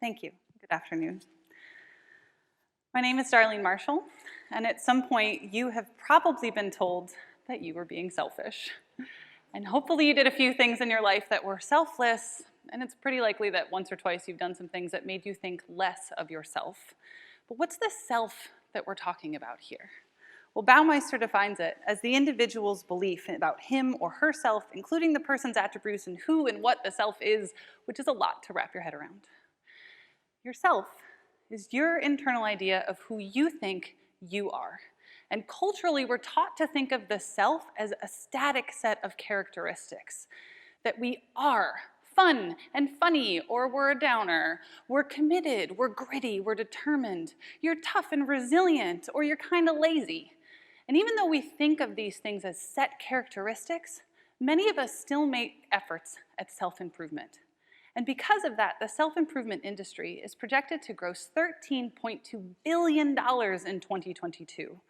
Thank you. Good afternoon. My name is Darlene Marshall, and at some point you have probably been told that you were being selfish. And hopefully you did a few things in your life that were selfless, and it's pretty likely that once or twice you've done some things that made you think less of yourself. But what's the self that we're talking about here? Well, Baumeister defines it as the individual's belief about him or herself, including the person's attributes and who and what the self is, which is a lot to wrap your head around. Yourself is your internal idea of who you think you are. And culturally, we're taught to think of the self as a static set of characteristics, that we are fun and funny, or we're a downer, we're committed, we're gritty, we're determined, you're tough and resilient, or you're kind of lazy. And even though we think of these things as set characteristics, many of us still make efforts at self-improvement. And because of that, the self-improvement industry is projected to gross $13.2 billion in 2022.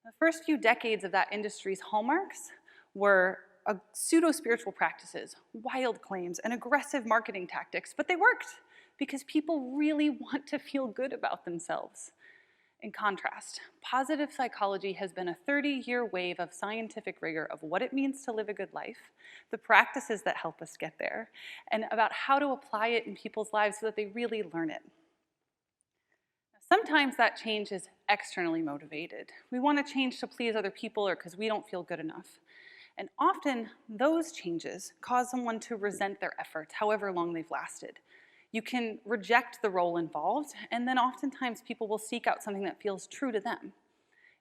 The first few decades of that industry's hallmarks were pseudo-spiritual practices, wild claims, and aggressive marketing tactics, but they worked because people really want to feel good about themselves. In contrast, positive psychology has been a 30-year wave of scientific rigor of what it means to live a good life, the practices that help us get there, and about how to apply it in people's lives so that they really learn it. Sometimes that change is externally motivated. We want to change to please other people or because we don't feel good enough. And often those changes cause someone to resent their efforts, however long they've lasted. You can reject the role involved, and then oftentimes people will seek out something that feels true to them.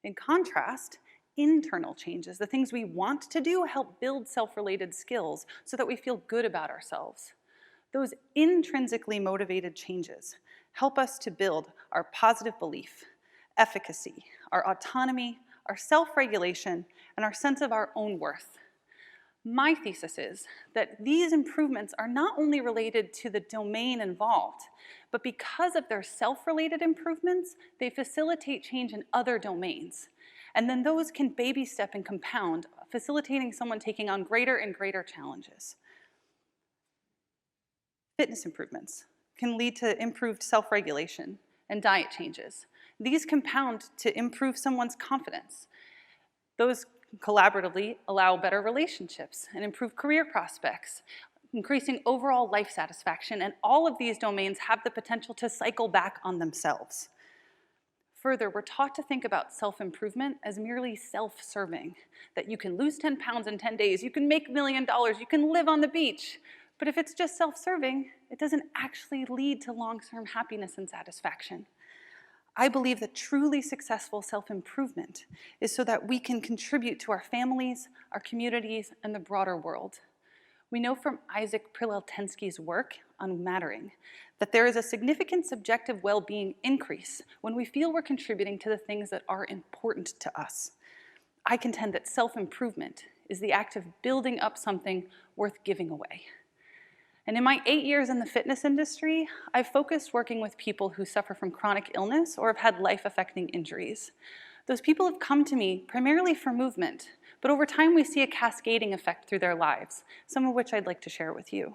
In contrast, internal changes, the things we want to do, help build self-related skills so that we feel good about ourselves. Those intrinsically motivated changes help us to build our positive belief, efficacy, our autonomy, our self-regulation, and our sense of our own worth. My thesis is that these improvements are not only related to the domain involved, but because of their self-related improvements, they facilitate change in other domains. And then those can baby step and compound, facilitating someone taking on greater and greater challenges. Fitness improvements can lead to improved self-regulation and diet changes. These compound to improve someone's confidence. Those collaboratively allow better relationships and improve career prospects, increasing overall life satisfaction, and all of these domains have the potential to cycle back on themselves. Further, we're taught to think about self-improvement as merely self-serving, that you can lose 10 pounds in 10 days, you can make $1 million, you can live on the beach. But if it's just self-serving, it doesn't actually lead to long-term happiness and satisfaction. I believe that truly successful self-improvement is so that we can contribute to our families, our communities, and the broader world. We know from Isaac Preleltensky's work on mattering that there is a significant subjective well-being increase when we feel we're contributing to the things that are important to us. I contend that self-improvement is the act of building up something worth giving away. And in my 8 years in the fitness industry, I've focused working with people who suffer from chronic illness or have had life-affecting injuries. Those people have come to me primarily for movement, but over time we see a cascading effect through their lives, some of which I'd like to share with you.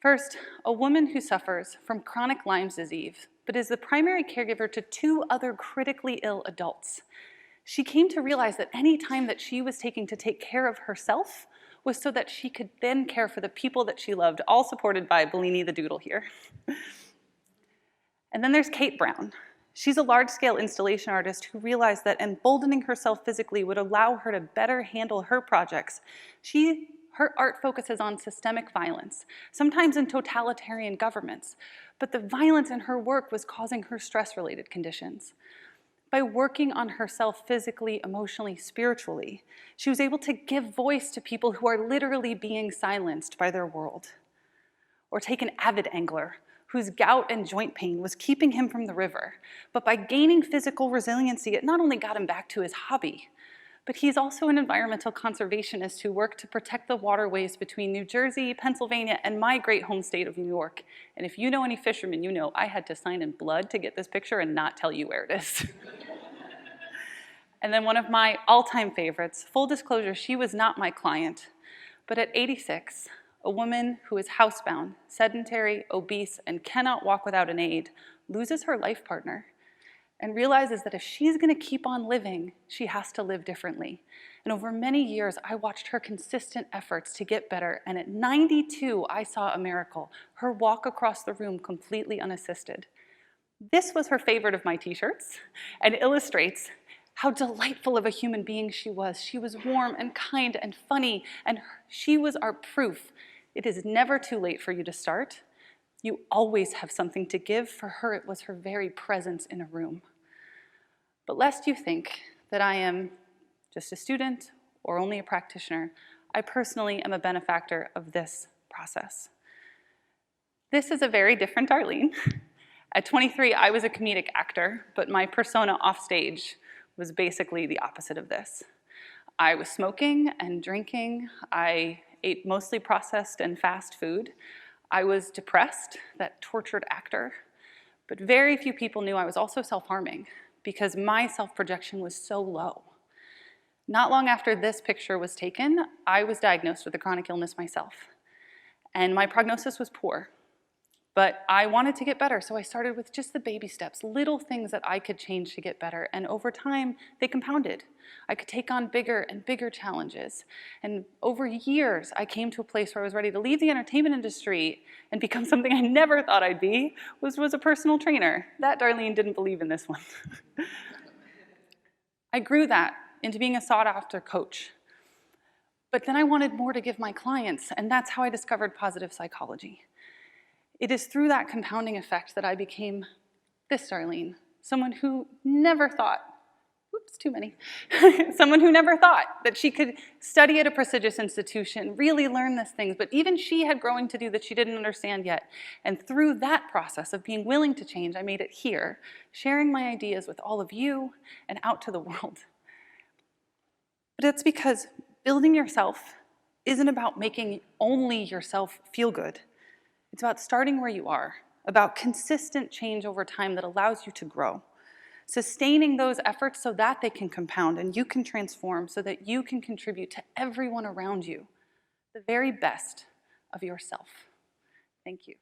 First, a woman who suffers from chronic Lyme disease, but is the primary caregiver to 2 other critically ill adults. She came to realize that any time that she was taking to take care of herself was so that she could then care for the people that she loved, all supported by Bellini the Doodle here. And then there's Kate Brown. She's a large-scale installation artist who realized that emboldening herself physically would allow her to better handle her projects. Her art focuses on systemic violence, sometimes in totalitarian governments, but the violence in her work was causing her stress-related conditions. By working on herself physically, emotionally, spiritually, she was able to give voice to people who are literally being silenced by their world. Or take an avid angler whose gout and joint pain was keeping him from the river, but by gaining physical resiliency, it not only got him back to his hobby, but he's also an environmental conservationist who worked to protect the waterways between New Jersey, Pennsylvania, and my great home state of New York. And if you know any fishermen, you know I had to sign in blood to get this picture and not tell you where it is. And then one of my all-time favorites, full disclosure, she was not my client, but at 86, a woman who is housebound, sedentary, obese, and cannot walk without an aid, loses her life partner and realizes that if she's going to keep on living, she has to live differently. And over many years, I watched her consistent efforts to get better, and at 92, I saw a miracle, her walk across the room completely unassisted. This was her favorite of my t-shirts and illustrates how delightful of a human being she was. She was warm and kind and funny, and she was our proof. It is never too late for you to start. You always have something to give. For her, it was her very presence in a room. But lest you think that I am just a student or only a practitioner, I personally am a benefactor of this process. This is a very different Darlene. At 23, I was a comedic actor, but my persona off stage was basically the opposite of this. I was smoking and drinking. I ate mostly processed and fast food. I was depressed, that tortured actor. But very few people knew I was also self-harming because my self-projection was so low. Not long after this picture was taken, I was diagnosed with a chronic illness myself. And my prognosis was poor. But I wanted to get better, so I started with just the baby steps, little things that I could change to get better. And over time, they compounded. I could take on bigger and bigger challenges. And over years, I came to a place where I was ready to leave the entertainment industry and become something I never thought I'd be, was a personal trainer. That Darlene didn't believe in this one. I grew that into being a sought-after coach. But then I wanted more to give my clients, and that's how I discovered positive psychology. It is through that compounding effect that I became this Darlene, someone who never thought, whoops, too many, someone who never thought that she could study at a prestigious institution, really learn these things, but even she had growing to do that she didn't understand yet. And through that process of being willing to change, I made it here, sharing my ideas with all of you and out to the world. But it's because building yourself isn't about making only yourself feel good. It's about starting where you are, about consistent change over time that allows you to grow, sustaining those efforts so that they can compound and you can transform so that you can contribute to everyone around you, the very best of yourself. Thank you.